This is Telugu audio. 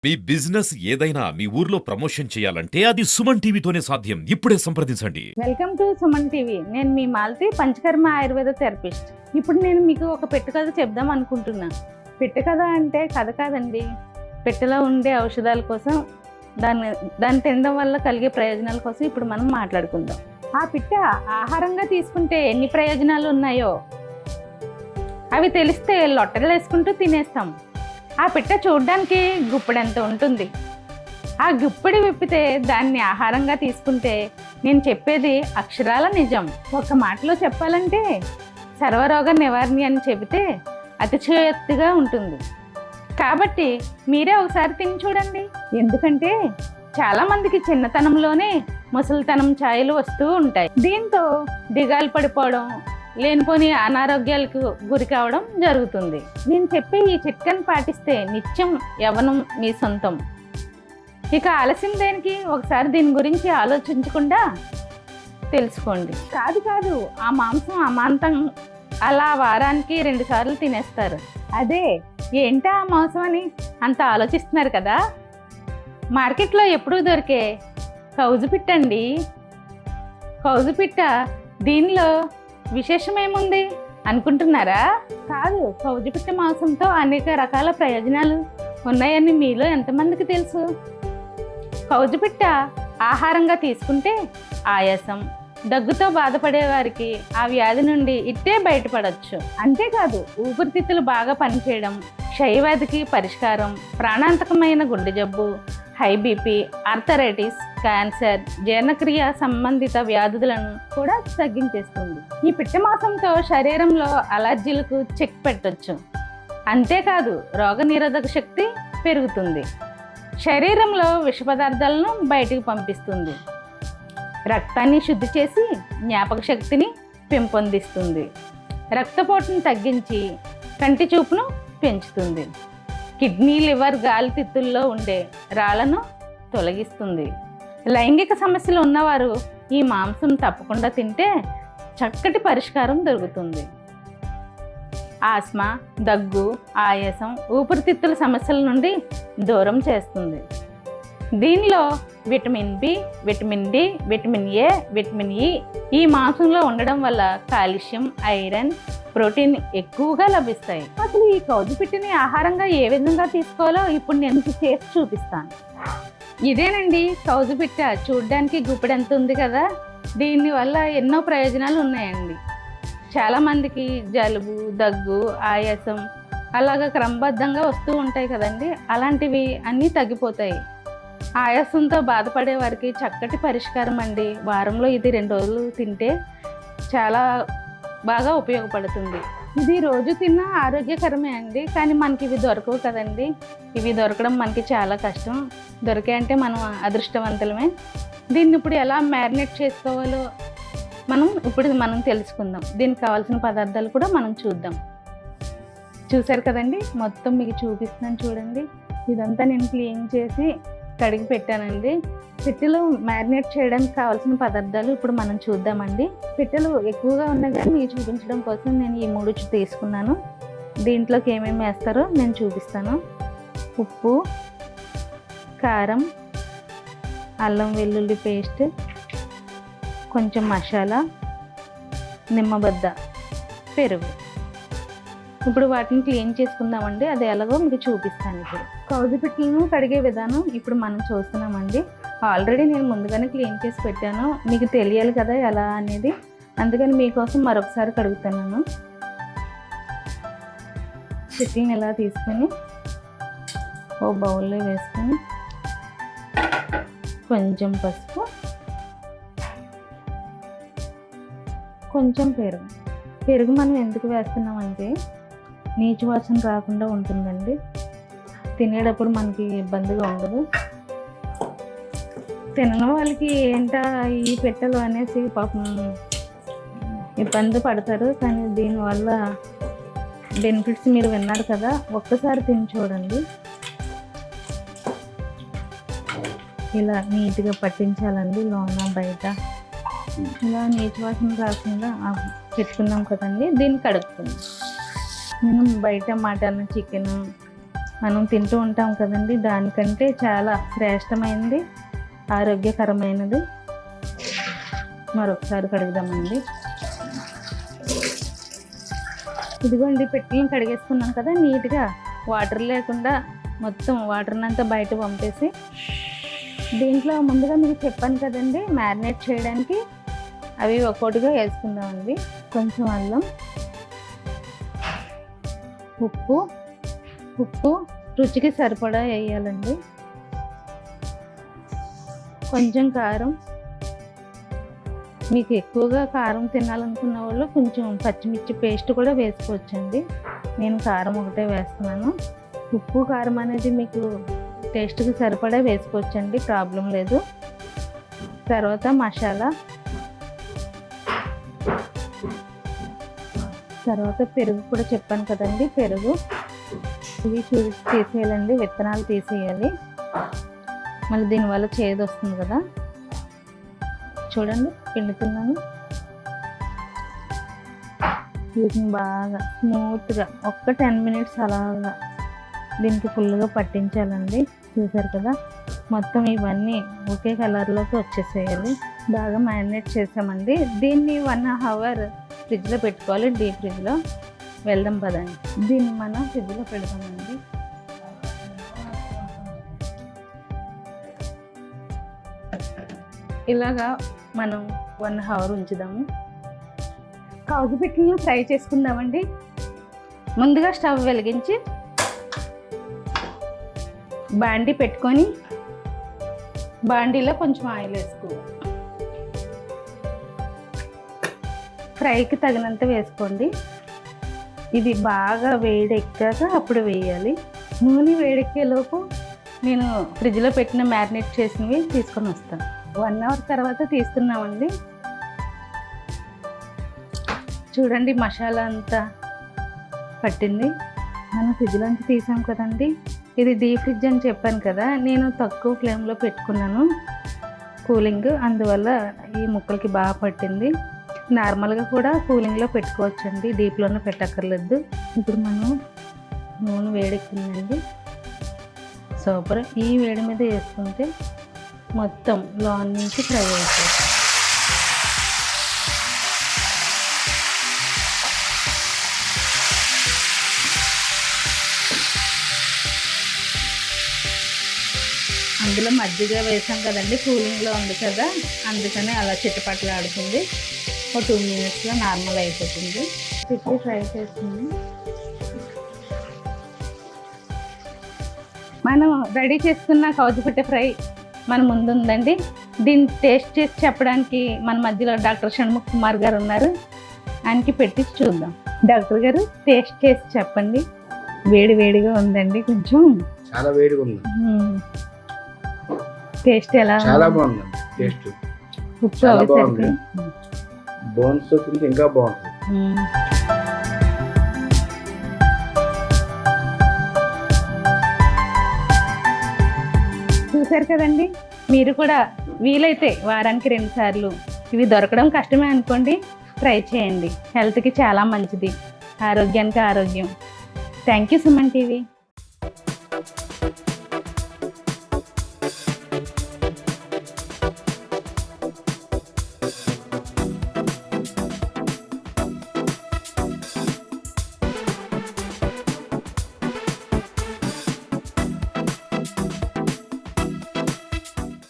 మీ బిజినెస్ ఏదైనా మీ ఊర్లో ప్రమోషన్ చేయాలంటే అది సుమన్ టీవీతోనే సాధ్యం. ఇప్పుడే సంప్రదించండి. Welcome to Suman TV. నేను మీ మాలతి, పంచకర్మ ఆయుర్వేద థెరపిస్ట్. ఇప్పుడు నేను మీకు ఒక పెట్టు కథ చెప్దాం అనుకుంటున్నా. పెట్టు కథ అంటే కథ కాదండి, పెట్టెలో ఉండే ఔషధాల కోసం, దాన్ని తినడం వల్ల కలిగే ప్రయోజనాల కోసం ఇప్పుడు మనం మాట్లాడుకుందాం. ఆ పిట్ట ఆహారంగా తీసుకుంటే ఎన్ని ప్రయోజనాలు ఉన్నాయో అవి తెలిస్తే లొట్టలు వేసుకుంటూ తినేస్తాం. ఆ పిట్ట చూడడానికి గుప్పెడంత ఉంటుంది. ఆ గుప్పెడి విప్పితే దాన్ని ఆహారంగా తీసుకుంటే నేను చెప్పేది అక్షరాల నిజం. ఒక మాటలో చెప్పాలంటే సర్వరోగ నివారణ అని చెబితే అతిశయోక్తిగా ఉంటుంది. కాబట్టి మీరే ఒకసారి తిని చూడండి. ఎందుకంటే చాలామందికి చిన్నతనంలోనే ముసలితనం ఛాయలు వస్తూ ఉంటాయి. దీంతో దిగాలు పడిపోవడం, లేనిపోని అనారోగ్యాలకు గురి కావడం జరుగుతుంది. నేను చెప్పే ఈ చిట్కాను పాటిస్తే నిత్యం యవ్వనం మీ సొంతం. ఇక ఆలస్యం దేనికి, ఒకసారి దీని గురించి ఆలోచించకుండా తెలుసుకోండి. కాదు, ఆ మాంసం అమాంతం అలా వారానికి 2 సార్లు తినేస్తారు. అదే ఏంటా ఆ మాంసం అని అంత ఆలోచిస్తున్నారు కదా. మార్కెట్లో ఎప్పుడూ దొరికే కౌజు పిట్ట అండి. కౌజు పిట్ట, దీనిలో విశేషం ఏముంది అనుకుంటున్నారా? కాదు, కౌజు పిట్ట మాంసంతో అనేక రకాల ప్రయోజనాలు ఉన్నాయని మీలో ఎంతమందికి తెలుసు? కౌజు పిట్ట ఆహారంగా తీసుకుంటే ఆయాసం, దగ్గుతో బాధపడే వారికి ఆ వ్యాధి నుండి ఇట్టే బయటపడవచ్చు. అంతేకాదు ఊపిరితిత్తులు బాగా పనిచేయడం, క్షయవ్యాధికి పరిష్కారం, ప్రాణాంతకమైన గుండె జబ్బు, హై బీపీ, ఆర్థరైటిస్, క్యాన్సర్, జీర్ణక్రియ సంబంధిత వ్యాధులను కూడా తగ్గించేస్తుంది. ఈ పిట్ట మాంసంతో శరీరంలో అలర్జీలకు చెక్ పెట్టొచ్చు. అంతేకాదు రోగనిరోధక శక్తి పెరుగుతుంది, శరీరంలో విష పదార్థాలను బయటికి పంపిస్తుంది, రక్తాన్ని శుద్ధి చేసి జ్ఞాపక శక్తిని పెంపొందిస్తుంది, రక్తపోటును తగ్గించి కంటి చూపును పెంచుతుంది, కిడ్నీ, లివర్, గాలితిత్తుల్లో ఉండే రాళ్లను తొలగిస్తుంది. లైంగిక సమస్యలు ఉన్నవారు ఈ మాంసం తప్పకుండా తింటే చక్కటి పరిష్కారం దొరుకుతుంది. ఆస్మా, దగ్గు, ఆయాసం, ఊపిరితిత్తుల సమస్యల నుండి దూరం చేస్తుంది. దీనిలో vitamin B, vitamin D, vitamin A, vitamin E ఈ మాంసంలో ఉండడం వల్ల కాల్షియం, ఐరన్, ప్రోటీన్ ఎక్కువగా లభిస్తాయి. అసలు ఈ కౌజు పిట్టని ఆహారంగా ఏ విధంగా తీసుకోవాలో ఇప్పుడు నేను చేసి చూపిస్తాను. ఇదేనండి కౌజు పిట్ట. చూడ్డానికి గుప్పెడంత ఉంది కదా. దీనివల్ల ఎన్నో ప్రయోజనాలు ఉన్నాయండి. చాలామందికి జలుబు, దగ్గు, ఆయాసం అలాగా క్రమబద్ధంగా వస్తూ ఉంటాయి కదండి. అలాంటివి అన్నీ తగ్గిపోతాయి. ఆయాసంతో బాధపడే వారికి చక్కటి పరిష్కారం అండి. వారంలో ఇది 2 రోజులు తింటే చాలా బాగా ఉపయోగపడుతుంది. ఇది రోజు తిన్నా ఆరోగ్యకరమే అండి. కానీ మనకి ఇవి దొరకవు కదండి. ఇవి దొరకడం మనకి చాలా కష్టం. దొరికాయంటే మనం అదృష్టవంతులమే. దీన్ని ఇప్పుడు ఎలా మ్యారినేట్ చేసుకోవాలో మనం తెలుసుకుందాం. దీనికి కావాల్సిన పదార్థాలు కూడా మనం చూద్దాం. చూసారు కదండి, మొత్తం మీకు చూపిస్తున్నాను చూడండి. ఇదంతా నేను క్లీన్ చేసి కడిగి పెట్టానండి. పిట్టలు మ్యారినేట్ చేయడానికి కావాల్సిన పదార్థాలు ఇప్పుడు మనం చూద్దామండి. పిట్టలు ఎక్కువగా ఉన్నాయి కానీ మీకు చూపించడం కోసం నేను ఈ 3 తీసుకున్నాను. దీంట్లోకి ఏమేమి వేస్తారో నేను చూపిస్తాను. ఉప్పు, కారం, అల్లం వెల్లుల్లి పేస్ట్, కొంచెం మసాలా, నిమ్మబద్ద, పెరుగు. ఇప్పుడు వాటిని క్లీన్ చేసుకుందామండి. అది ఎలాగో మీకు చూపిస్తాను. ఇప్పుడు కౌజు పిట్టలను కడిగే విధానం ఇప్పుడు మనం చూస్తున్నామండి. ఆల్రెడీ నేను ముందుగానే క్లీన్ చేసి పెట్టాను. మీకు తెలియాలి కదా ఎలా అనేది, అందుకని మీకోసం మరొకసారి కడుగుతున్నాను. పిట్టలను ఇలా తీసుకొని ఓ బౌల్లో వేసుకొని కొంచెం పసుపు, కొంచెం పెరుగు మనం ఎందుకు వేస్తున్నామంటే నీచు వాసన రాకుండా ఉంటుందండి. తినేటప్పుడు మనకి ఇబ్బందిగా ఉండదు. తినని వాళ్ళకి ఏంటా ఈ పెట్టెలు అనేసి పాపం ఇబ్బంది పడతారు. కానీ దీనివల్ల బెనిఫిట్స్ మీరు విన్నారు కదా, ఒక్కసారి తిని చూడండి. ఇలా నీట్గా పట్టించాలండి, లోన బయట ఇలా నీచు వాసన రాకుండా పెట్టుకున్నాం కదండి. దీన్ని కడుక్కుందాం. నేను బయట మటన్, చికెన్ మనం తింటూ ఉంటాం కదండి, దానికంటే చాలా శ్రేష్టమైనది, ఆరోగ్యకరమైనది. మరొకసారి కడుగుదామండి. ఇదిగోండి పెట్టెలను కడిగేసుకున్నాం కదా నీట్గా, వాటర్ లేకుండా మొత్తం వాటర్ని అంతా బయట పంపేసి, దీంట్లో ముందుగా మీకు చెప్పాను కదండి మ్యారినేట్ చేయడానికి, అవి ఒక్కొక్కటిగా వేసుకుందామండి. కొంచెం అల్లం, ఉప్పు రుచికి సరిపడా వేయాలండి. కొంచెం కారం, మీకు ఎక్కువగా కారం తినాలనుకున్న వాళ్ళు కొంచెం పచ్చిమిర్చి పేస్ట్ కూడా వేసుకోవచ్చండి. నేను కారం ఒకటే వేస్తున్నాను. ఉప్పు కారం అనేది మీకు టేస్ట్కి సరిపడా వేసుకోవచ్చండి, ప్రాబ్లం లేదు. తర్వాత మసాలా, తర్వాత పెరుగు కూడా చెప్పాను కదండి, పెరుగు ఇవి తీసేయాలండి, విత్తనాలు తీసేయాలి, మళ్ళీ దీనివల్ల చేదు వస్తుంది కదా. చూడండి పిండుతున్నాను. వీటిని బాగా స్మూత్గా ఒక్క 10 మినిట్స్ అలాగా దీనికి ఫుల్గా పట్టించాలండి. చూసారు కదా, మొత్తం ఇవన్నీ ఒకే కలర్లోకి వచ్చేసేయాలి. బాగా మ్యారినేట్ చేసామండి. దీన్ని 1 అవర్ ఫ్రిడ్జ్లో పెట్టుకోవాలి, డీప్ ఫ్రిడ్జ్లో. వెళ్దాం పదండి, దీన్ని మనం ఫ్రిడ్జ్లో పెడదామండి. ఇలాగా మనం 1 అవర్ ఉంచుదాము. కౌజు పిక్కలను ఫ్రై చేసుకుందామండి. ముందుగా స్టవ్ వెలిగించి బాండీ పెట్టుకొని, బాండీలో కొంచెం ఆయిల్ వేసుకోవాలి. ఫ్రైకి తగినంత వేసుకోండి. ఇది బాగా వేడెక్కాక అప్పుడు వేయాలి. నూనె వేడెక్కేలోపు నేను ఫ్రిడ్జ్లో పెట్టిన మ్యారినేట్ చేసినవి తీసుకొని వస్తాను. 1 అవర్ తర్వాత తీస్తున్నామండి. చూడండి మసాలా అంతా పట్టింది. మనం ఫ్రిడ్జ్లోంచి తీసాం కదండి. ఇది డీప్ ఫ్రిడ్జ్ అని చెప్పాను కదా, నేను తక్కువ ఫ్లేమ్లో పెట్టుకున్నాను కూలింగ్, అందువల్ల ఈ ముక్కలకి బాగా పట్టింది. నార్మల్గా కూడా కూలింగ్లో పెట్టుకోవచ్చండి, డీప్లోనే పెట్టక్కర్లేదు. ఇప్పుడు మనం నూనె వేడెక్కిందండి, సూపర్. ఈ వేడి మీద వేసుకుంటే మొత్తం లోన్ నుంచి ఫ్రై అవుతుంది. అందులో మజ్జిగ వేసాం కదండి, కూలింగ్లో ఉంది కదా, అందుకని అలా చిట్టపట్లు ఆడుతుంది. ఒక 2 మినిట్స్లో నార్మల్ అయిపోతుంది. పిచ్చి ఫ్రై చేస్తుంది. మనం రెడీ చేసుకున్న కౌజుపిట్ట ఫ్రై మన ముందు ఉందండి. దీన్ని టేస్ట్ చేసి చెప్పడానికి మన మధ్యలో డాక్టర్ షణ్ముఖ్ కుమార్ గారు ఉన్నారు. ఆయనకి పెట్టి చూద్దాం. డాక్టర్ గారు టేస్ట్ చేసి చెప్పండి. వేడి వేడిగా ఉందండి, కొంచెం చాలా వేడిగా ఉంది. టేస్ట్ ఎలా? చాలా బాగుంది టేస్ట్. ఉప్పు చాలా అవి బాగుంది. సరిపోయి. బోన్స్ తింటే ఇంకా బాగుంటుంది. చూసారు కదండి, మీరు కూడా వీలైతే వారానికి 2 సార్లు, ఇవి దొరకడం కష్టమే అనుకోండి, ట్రై చేయండి. హెల్త్కి చాలా మంచిది, ఆరోగ్యానికి ఆరోగ్యం. Thank you Suman TV.